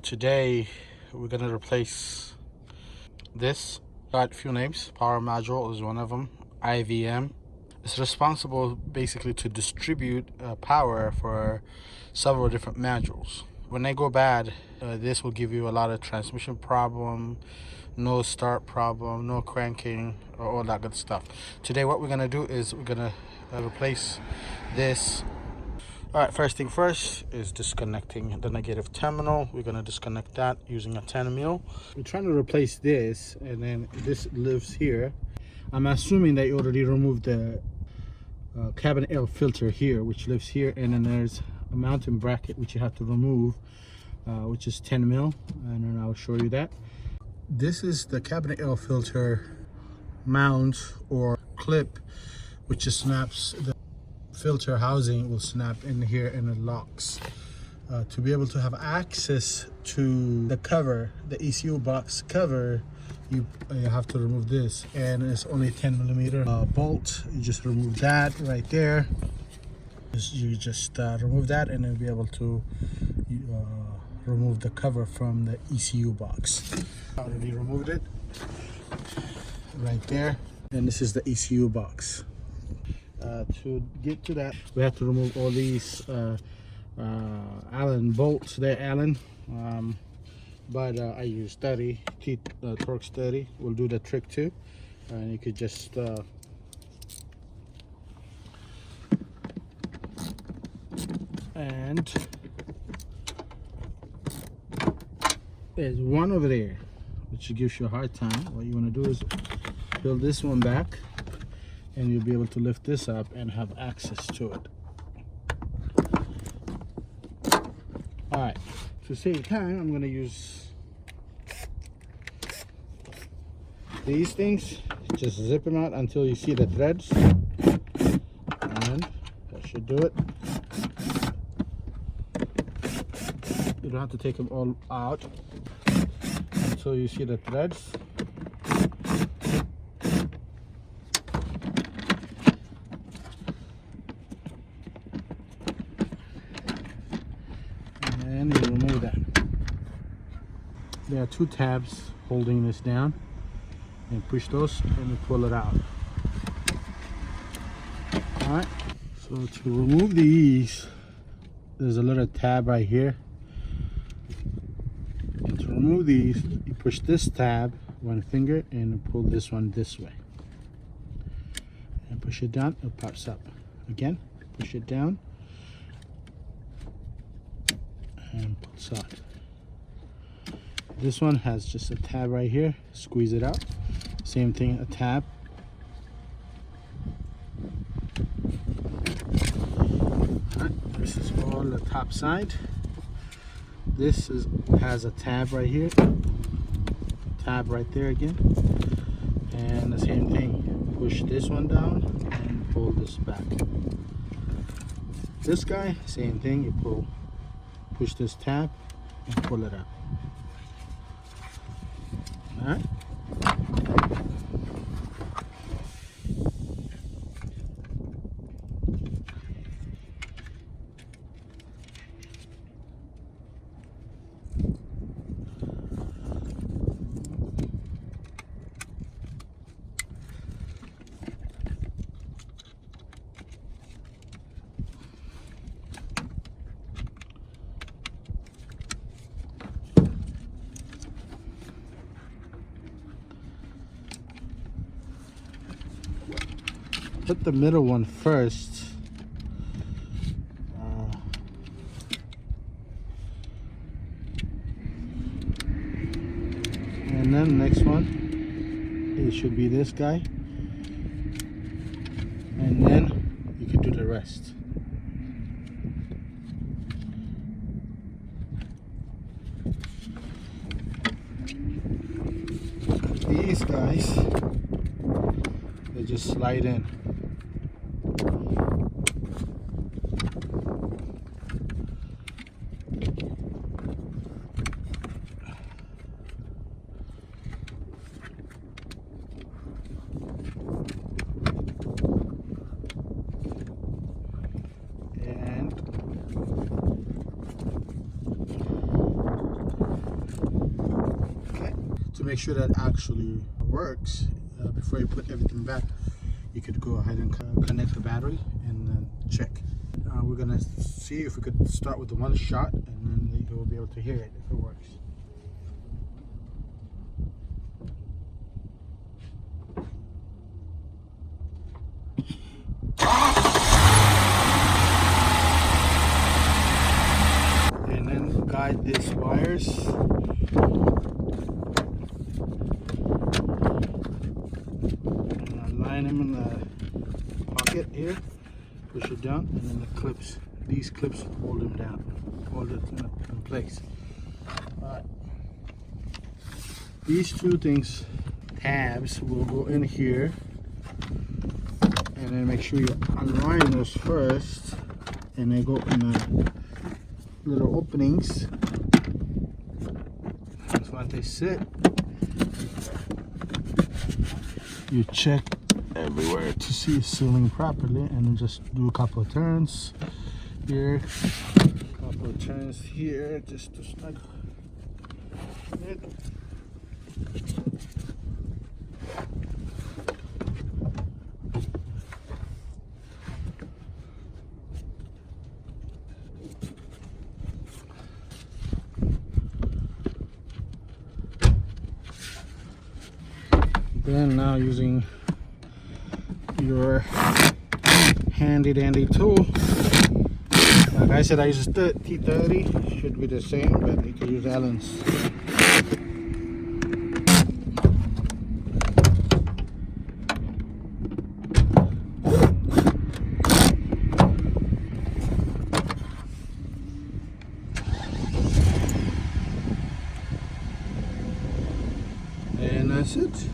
Today we're going to replace this. Got a few names. Power module is one of them. IVM. It's responsible basically to distribute power for several different modules. When they go bad, this will give you a lot of transmission problem, no start problem, no cranking, or all that good stuff. Today what we're going to do is we're going to replace this. Alright, first thing first is disconnecting the negative terminal. We're going to disconnect that using a 10 mil. We're trying to replace this, and then this lives here. I'm assuming that you already removed the cabin air filter here, which lives here, and then there's a mounting bracket which you have to remove, which is 10 mil, and then I'll show you that. This is the cabin air filter mount or clip, which just snaps the filter housing, will snap in here and it locks. To be able to have access to the cover, the ECU box cover, you have to remove this, and it's only 10 millimeter bolt. You just remove that right there. You just remove that, and you'll be able to remove the cover from the ECU box. Already removed it right there, and this is the ECU box. To get to that, we have to remove all these Allen bolts there, Allen. But I use 30 teeth, Torx 30 will do the trick too. And you could just and there's one over there which gives you a hard time. What you want to do is build this one back, and you'll be able to lift this up and have access to it. All right, to save time, I'm going to use these things. Just zip them out until you see the threads, and that should do it. You don't have to take them all out until you see the threads. And you remove that. There are two tabs holding this down, and push those and you pull it out. Alright, so to remove these, there's a little tab right here, and to remove these, you push this tab one finger and pull this one this way, and push it down, it pops up. Again, push it down and pulls out. This one has just a tab right here, squeeze it out. Same thing, a tab. Right, this is all the top side. This has a tab right here, tab right there again, and the same thing. Push this one down and pull this back. This guy, same thing. You push this tab and pull it out. All right. Put the middle one first. And then the next one, it should be this guy. And then you can do the rest. These guys, they just slide in. make sure that actually works, before you put everything back, you could go ahead and connect the battery and then check. We're gonna see if we could start with the one shot, and then you'll be able to hear it if it works. And then guide these wires. Line them in the pocket here, push it down, and then the clips, these clips hold them down, hold it in place. Alright. These two things, tabs, will go in here, and then make sure you align those first, and they go in the little openings. That's why they sit. You check everywhere to see it's sealing properly, and then just do a couple of turns here, a couple of turns here, just to snug it. Then now, using your handy dandy tool, like I said, I use a T30, should be the same, but you can use Allen's. And that's it.